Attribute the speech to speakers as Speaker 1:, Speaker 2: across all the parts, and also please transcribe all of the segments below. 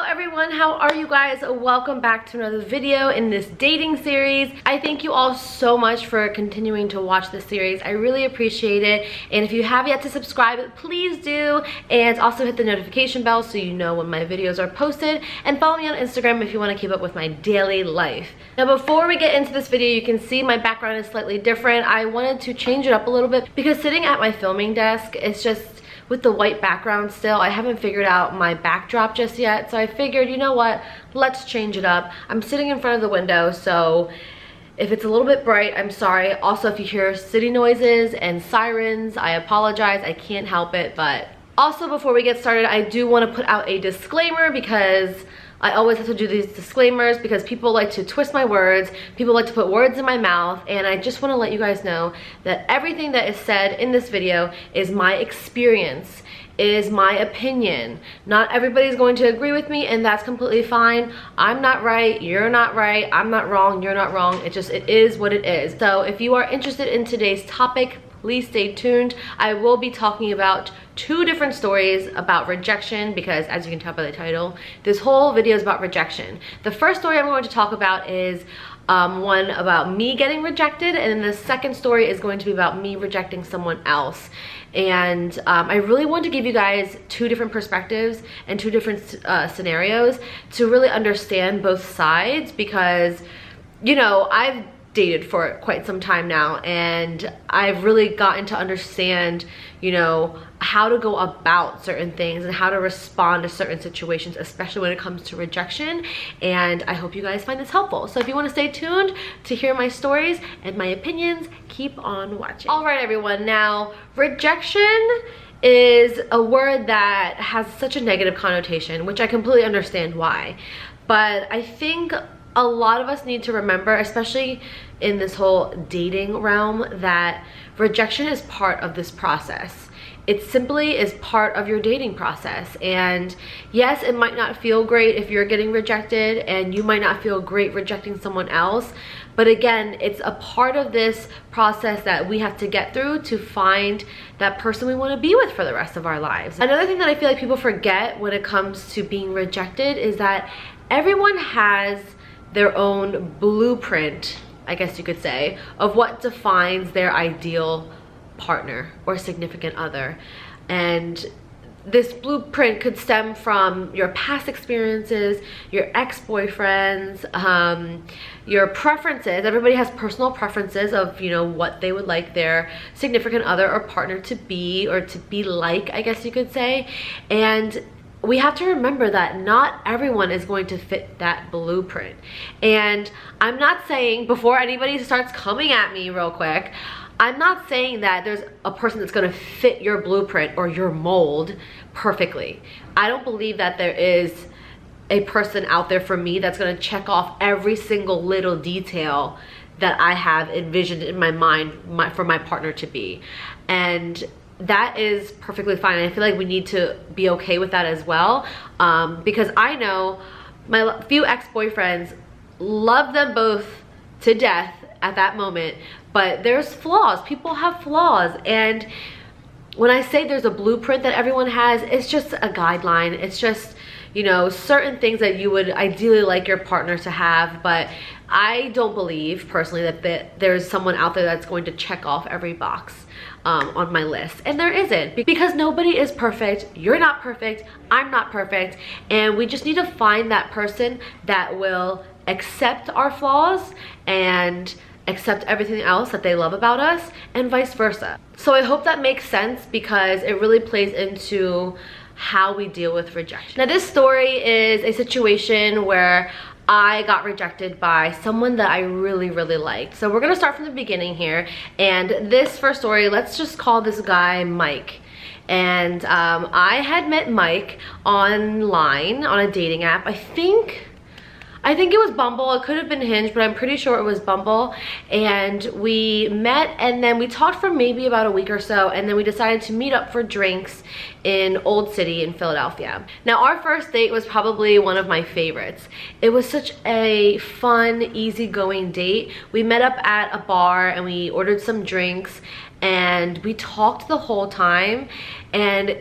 Speaker 1: everyone, how are you guys? Welcome back to another video in this dating series. I thank you all so much for continuing to watch this series. I really appreciate it, and if you have yet to subscribe, please do, and also hit the notification bell so you know when my videos are posted, and follow me on Instagram if you want to keep up with my daily life. Now before we get into this video, you can see my background is slightly different. I wanted to change it up a little bit because sitting at my filming desk, it's just with the white background still, I haven't figured out my backdrop just yet, so I figured, you know what, let's change it up. I'm sitting in front of the window, so if it's a little bit bright, I'm sorry. Also, if you hear city noises and sirens, I apologize, I can't help it. But also, before we get started, I do want to put out a disclaimer because I always have to do these disclaimers because people like to twist my words, people like to put words in my mouth, and I just want to let you guys know that everything that is said in this video is my experience, is my opinion. Not everybody's going to agree with me, and that's completely fine. I'm not right, you're not right, I'm not wrong, you're not wrong. It is what it is. So if you are interested in today's topic, please stay tuned. I will be talking about two different stories about rejection because, as you can tell by the title, this whole video is about rejection. The first story I'm going to talk about is one about me getting rejected, and then the second story is going to be about me rejecting someone else. And I really want to give you guys two different perspectives and two different scenarios to really understand both sides because, you know, I've dated for quite some time now, and I've really gotten to understand, you know, how to go about certain things and how to respond to certain situations, especially when it comes to rejection. And I hope you guys find this helpful. So if you want to stay tuned to hear my stories and my opinions, keep on watching. All right, everyone. Now, rejection is a word that has such a negative connotation, which I completely understand why. But I think a lot of us need to remember, especially in this whole dating realm, that rejection is part of this process. It simply is part of your dating process. And yes, it might not feel great if you're getting rejected, and you might not feel great rejecting someone else. But again, it's a part of this process that we have to get through to find that person we want to be with for the rest of our lives. Another thing that I feel like people forget when it comes to being rejected is that everyone has their own blueprint, I guess you could say, of what defines their ideal partner or significant other. And this blueprint could stem from your past experiences, your ex-boyfriends, your preferences. Everybody has personal preferences of, you know, what they would like their significant other or partner to be, or to be like, I guess you could say. And we have to remember that not everyone is going to fit that blueprint. And I'm not saying, before anybody starts coming at me real quick, I'm not saying that there's a person that's going to fit your blueprint or your mold perfectly. I don't believe that there is a person out there for me that's going to check off every single little detail that I have envisioned in my mind for my partner to be. And that is perfectly fine. I feel like we need to be okay with that as well, because I know my few ex-boyfriends, love them both to death at that moment, but there's flaws. People have flaws, and when I say there's a blueprint that everyone has, it's just a guideline. It's just, you know, certain things that you would ideally like your partner to have. But I don't believe personally that there's someone out there that's going to check off every box on my list. And there isn't, because nobody is perfect. You're not perfect, I'm not perfect, and we just need to find that person that will accept our flaws and accept everything else that they love about us, and vice versa. So I hope that makes sense, because it really plays into how we deal with rejection. Now, this story is a situation where I got rejected by someone that I really, really liked. So we're gonna start from the beginning here. And this first story, let's just call this guy Mike. And I had met Mike online on a dating app. I think it was Bumble. It could have been Hinge, but I'm pretty sure it was Bumble. And we met, and then we talked for maybe about a week or so, and then we decided to meet up for drinks in Old City in Philadelphia. Now, our first date was probably one of my favorites. It was such a fun, easygoing date. We met up at a bar and we ordered some drinks, and we talked the whole time, and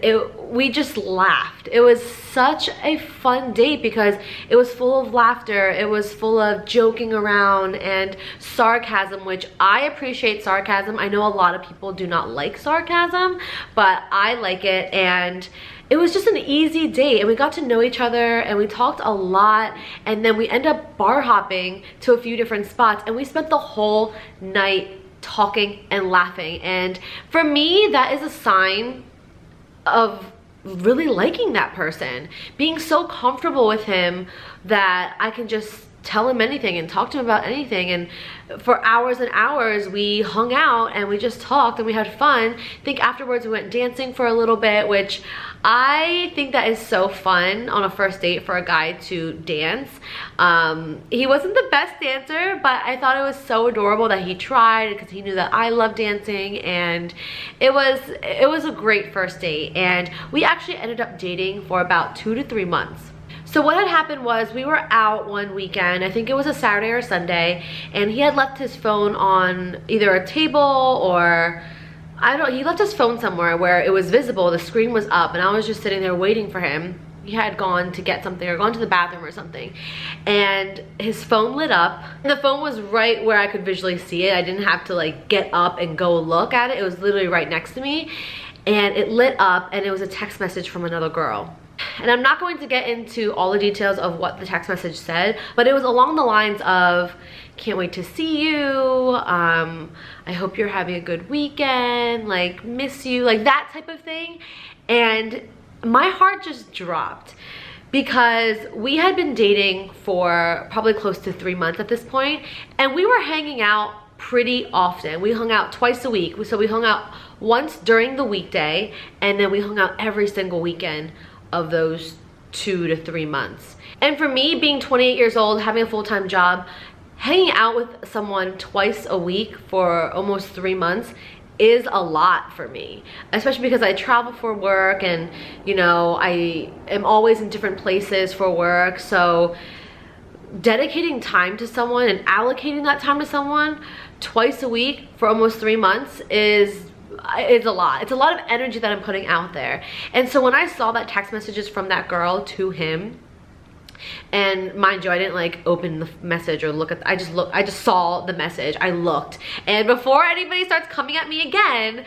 Speaker 1: we just laughed. It was such a fun date because it was full of laughter, it was full of joking around and sarcasm, which I appreciate sarcasm. I know a lot of people do not like sarcasm, but I like it, and it was just an easy date, and we got to know each other, and we talked a lot, and then we ended up bar hopping to a few different spots, and we spent the whole night talking and laughing. And for me, that is a sign of really liking that person, being so comfortable with him that I can just tell him anything and talk to him about anything. And for hours and hours we hung out and we just talked and we had fun. I think afterwards we went dancing for a little bit, which I think that is so fun on a first date for a guy to dance. He wasn't the best dancer, but I thought it was so adorable that he tried because he knew that I love dancing, and it was a great first date. And we actually ended up dating for about 2 to 3 months. So what had happened was we were out one weekend, I think it was a Saturday or Sunday, and he had left his phone on either a table or he left his phone somewhere where it was visible, the screen was up, and I was just sitting there waiting for him. He had gone to get something or gone to the bathroom or something, and his phone lit up. The phone was right where I could visually see it. I didn't have to like get up and go look at it. It was literally right next to me, and it lit up, and it was a text message from another girl. And I'm not going to get into all the details of what the text message said, but it was along the lines of, can't wait to see you, I hope you're having a good weekend, like miss you, like that type of thing. And my heart just dropped because we had been dating for probably close to 3 months at this point, and we were hanging out pretty often. We hung out twice a week. So we hung out once during the weekday, and then we hung out every single weekend of those 2 to 3 months. And for me, being 28 years old, having a full-time job, hanging out with someone twice a week for almost 3 months is a lot for me, especially because I travel for work, and you know, I am always in different places for work. So dedicating time to someone and allocating that time to someone twice a week for almost 3 months is a lot. It's a lot of energy that I'm putting out there. And so when I saw that text messages from that girl to him, and mind you, I didn't like open the message or look at, I just saw the message, I looked, and before anybody starts coming at me again,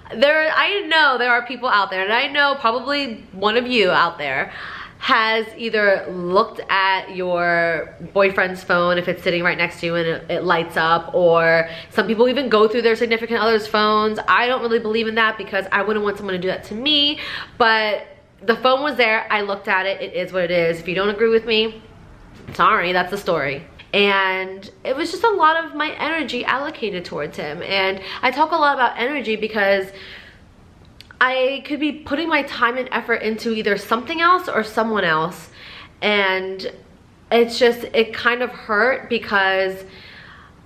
Speaker 1: I know there are people out there, and I know probably one of you out there has either looked at your boyfriend's phone if it's sitting right next to you and it lights up, or some people even go through their significant other's phones. I don't really believe in that because I wouldn't want someone to do that to me, but the phone was there, I looked at it, it is what it is. If you don't agree with me, sorry, that's the story. And it was just a lot of my energy allocated towards him. And I talk a lot about energy because I could be putting my time and effort into either something else or someone else, and it kind of hurt because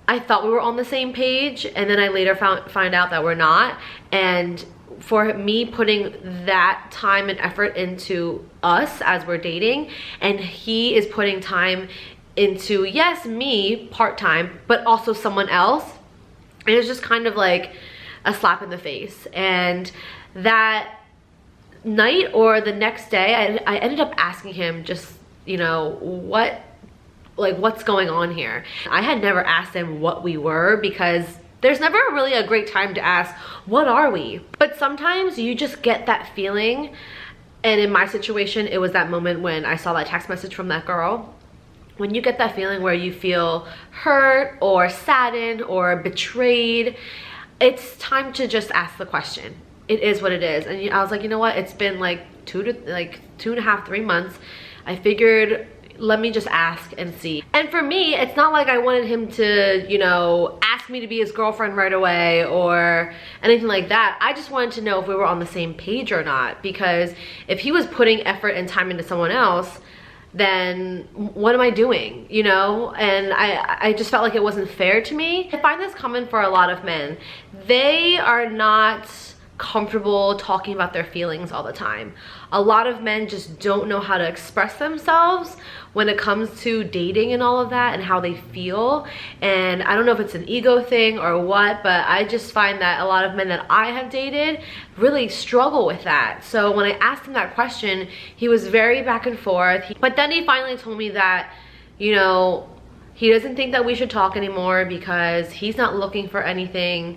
Speaker 1: I thought we were on the same page, and then I later find out that we're not. And for me putting that time and effort into us as we're dating, and he is putting time into, yes, me part-time, but also someone else, it was just kind of like a slap in the face. And that night or the next day, I ended up asking him, just, you know, what's going on here? I had never asked him what we were because there's never really a great time to ask, what are we? But sometimes you just get that feeling, and in my situation, it was that moment when I saw that text message from that girl. When you get that feeling where you feel hurt or saddened or betrayed, it's time to just ask the question. It is what it is. And I was like, you know what? It's been like 2.5, 3 months. I figured, let me just ask and see. And for me, it's not like I wanted him to, you know, ask me to be his girlfriend right away or anything like that. I just wanted to know if we were on the same page or not, because if he was putting effort and time into someone else, then what am I doing, you know? And I just felt like it wasn't fair to me. I find this common for a lot of men. They are not comfortable talking about their feelings all the time. A lot of men just don't know how to express themselves when it comes to dating and all of that and how they feel. And I don't know if it's an ego thing or what, but I just find that a lot of men that I have dated really struggle with that. So when I asked him that question, he was very back and forth. But then he finally told me that, you know, he doesn't think that we should talk anymore because he's not looking for anything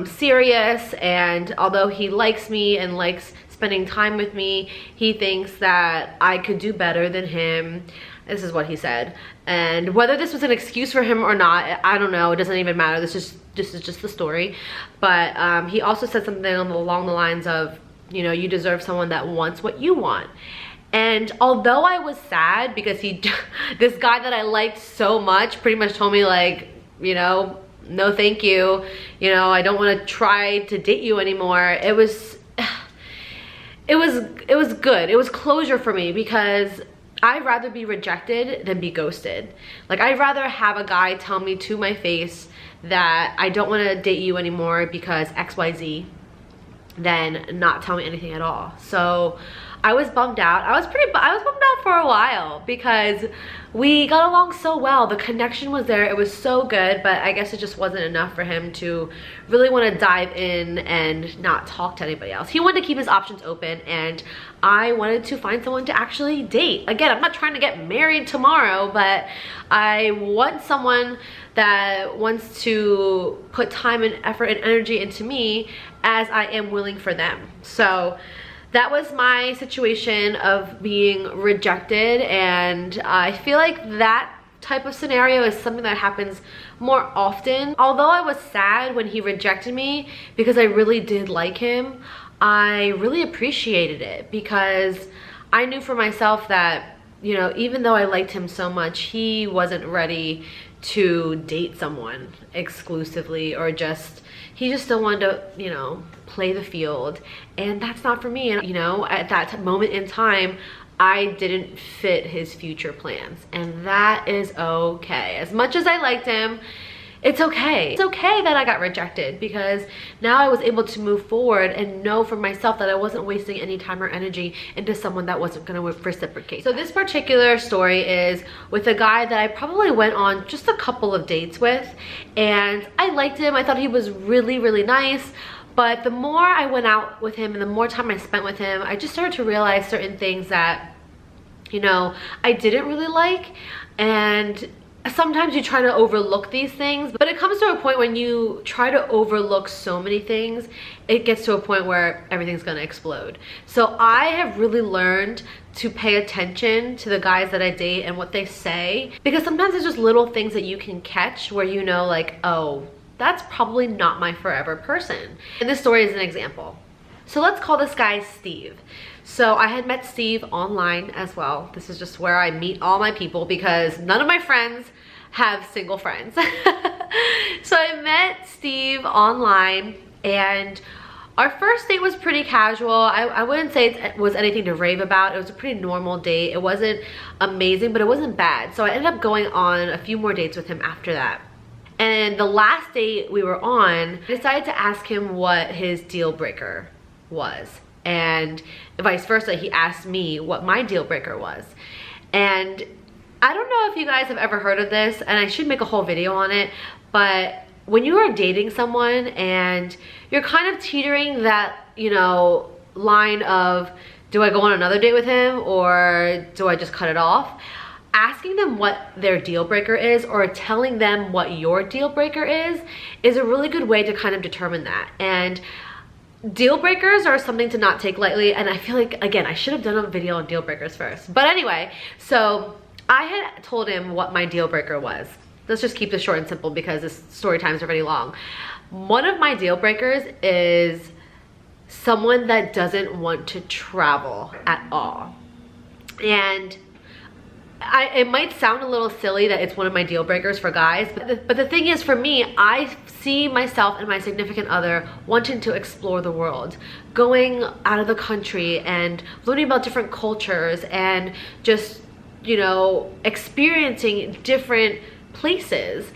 Speaker 1: serious, and although he likes me and likes spending time with me, he thinks that I could do better than him. This is what he said. And whether this was an excuse for him or not, I don't know. It doesn't even matter. This is just the story. But he also said something along the lines of, you know, you deserve someone that wants what you want. And although I was sad because this guy that I liked so much pretty much told me, like, you know, no thank you, you know, I don't want to try to date you anymore. It was good. It was closure for me because I'd rather be rejected than be ghosted. Like, I'd rather have a guy tell me to my face that I don't want to date you anymore because XYZ than not tell me anything at all. So I was bummed out. I was bummed out for a while because we got along so well. The connection was there. It was so good, but I guess it just wasn't enough for him to really want to dive in and not talk to anybody else. He wanted to keep his options open, and I wanted to find someone to actually date. Again, I'm not trying to get married tomorrow, but I want someone that wants to put time and effort and energy into me as I am willing for them. So that was my situation of being rejected, and I feel like that type of scenario is something that happens more often. Although I was sad when he rejected me because I really did like him, I really appreciated it because I knew for myself that, you know, even though I liked him so much, he wasn't ready to date someone exclusively, or he just still wanted to, you know, play the field, and that's not for me. And, you know, at that moment in time, I didn't fit his future plans, and that is okay. As much as I liked him, it's okay. It's okay that I got rejected because now I was able to move forward and know for myself that I wasn't wasting any time or energy into someone that wasn't gonna reciprocate. So this particular story is with a guy that I probably went on just a couple of dates with, and I liked him. I thought he was really, really nice. But the more I went out with him and the more time I spent with him, I just started to realize certain things that, you know, I didn't really like. And sometimes you try to overlook these things, but it comes to a point when you try to overlook so many things, it gets to a point where everything's gonna explode. So I have really learned to pay attention to the guys that I date and what they say, because sometimes it's just little things that you can catch where you know, like, oh, that's probably not my forever person. And this story is an example. So let's call this guy Steve. So I had met Steve online as well. This is just where I meet all my people because none of my friends have single friends. So I met Steve online, and our first date was pretty casual. I wouldn't say it was anything to rave about. It was a pretty normal date. It wasn't amazing, but it wasn't bad. So I ended up going on a few more dates with him after that. And the last date we were on, I decided to ask him what his deal breaker was. And vice versa, he asked me what my deal breaker was. And I don't know if you guys have ever heard of this, and I should make a whole video on it, but when you are dating someone and you're kind of teetering that, you know, line of, do I go on another date with him or do I just cut it off? Asking them what their deal breaker is, or telling them what your deal breaker is a really good way to kind of determine that. And deal breakers are something to not take lightly, and I feel like, again, I should have done a video on deal breakers first. But anyway, so I had told him what my deal breaker was. Let's just keep this short and simple because this story times are pretty long. One of my deal breakers is someone that doesn't want to travel at all. And it might sound a little silly that it's one of my deal breakers for guys, but the thing is, for me, I see myself and my significant other wanting to explore the world, going out of the country and learning about different cultures and just, you know, experiencing different places.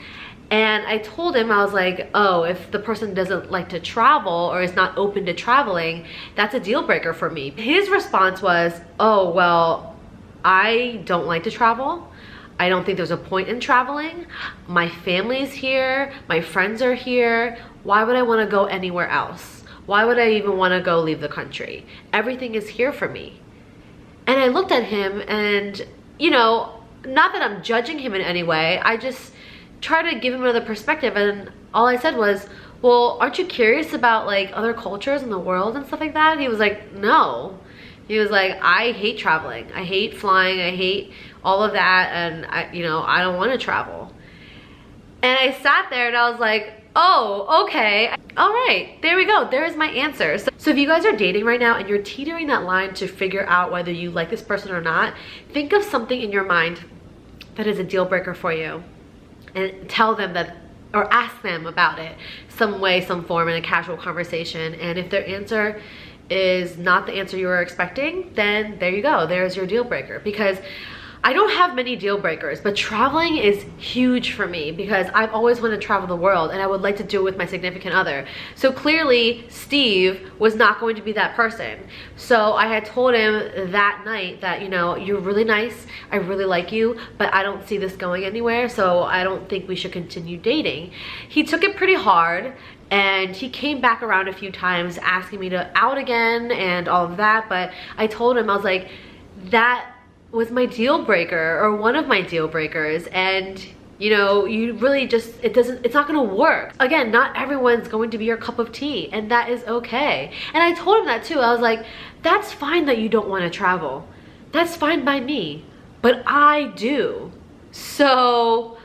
Speaker 1: And I told him, I was like, oh, if the person doesn't like to travel or is not open to traveling, that's a deal breaker for me. His response was, oh, well, I don't like to travel. I don't think there's a point in traveling. My family's here, my friends are here. Why would I want to go anywhere else? Why would I even want to go leave the country? Everything is here for me. And I looked at him and, you know, not that I'm judging him in any way, I just try to give him another perspective, and all I said was, well, aren't you curious about like other cultures in the world and stuff like that? He was like, no. He was like, I hate traveling. I hate flying. I hate all of that, and I don't want to travel. And I sat there and I was like, oh, okay. All right, there we go. There is my answer. So if you guys are dating right now and you're teetering that line to figure out whether you like this person or not, think of something in your mind that is a deal breaker for you. And tell them that, or ask them about it some way, some form, in a casual conversation. And if their answer is not the answer you were expecting, then there you go, there's your deal breaker. Because I don't have many deal breakers, but traveling is huge for me because I've always wanted to travel the world and I would like to do it with my significant other. So clearly Steve was not going to be that person. So I had told him that night that, you know, you're really nice, I really like you, but I don't see this going anywhere, so I don't think we should continue dating. He took it pretty hard, and he came back around a few times asking me to out again and all of that, but I told him, I was like, that was my deal breaker, or one of my deal breakers, and you know, you really just, it's not gonna work. Again, not everyone's going to be your cup of tea, and that is okay. And I told him that too. I was like, that's fine that you don't want to travel. That's fine by me, but I do. So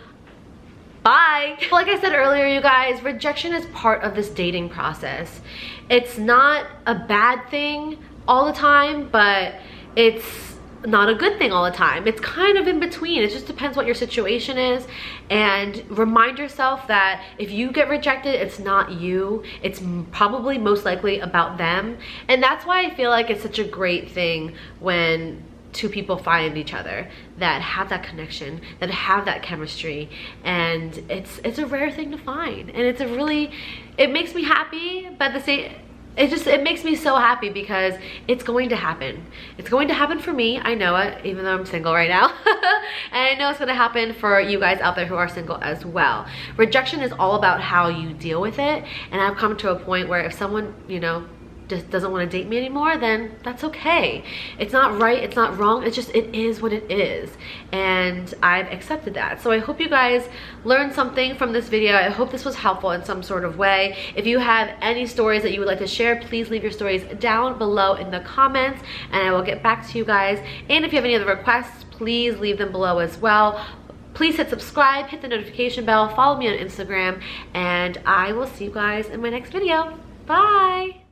Speaker 1: bye. Like I said earlier, you guys, rejection is part of this dating process. It's not a bad thing all the time, but it's not a good thing all the time. It's kind of in between. It just depends what your situation is, and remind yourself that if you get rejected, it's not you. It's probably most likely about them. And that's why I feel like it's such a great thing when two people find each other that have that connection, that have that chemistry, and it's a rare thing to find, and it's a really, it makes me happy, but at the same, it makes me so happy because it's going to happen. It's going to happen for me, I know it, even though I'm single right now. And I know it's gonna happen for you guys out there who are single as well. Rejection is all about how you deal with it, and I've come to a point where if someone, you know, just doesn't want to date me anymore, then that's okay. It's not right, it's not wrong, it's just, it is what it is, and I've accepted that. So I hope you guys learned something from this video. I hope this was helpful in some sort of way. If you have any stories that you would like to share, please leave your stories down below in the comments, and I will get back to you guys. And if you have any other requests, please leave them below as well. Please hit subscribe, hit the notification bell, follow me on Instagram, and I will see you guys in my next video. Bye.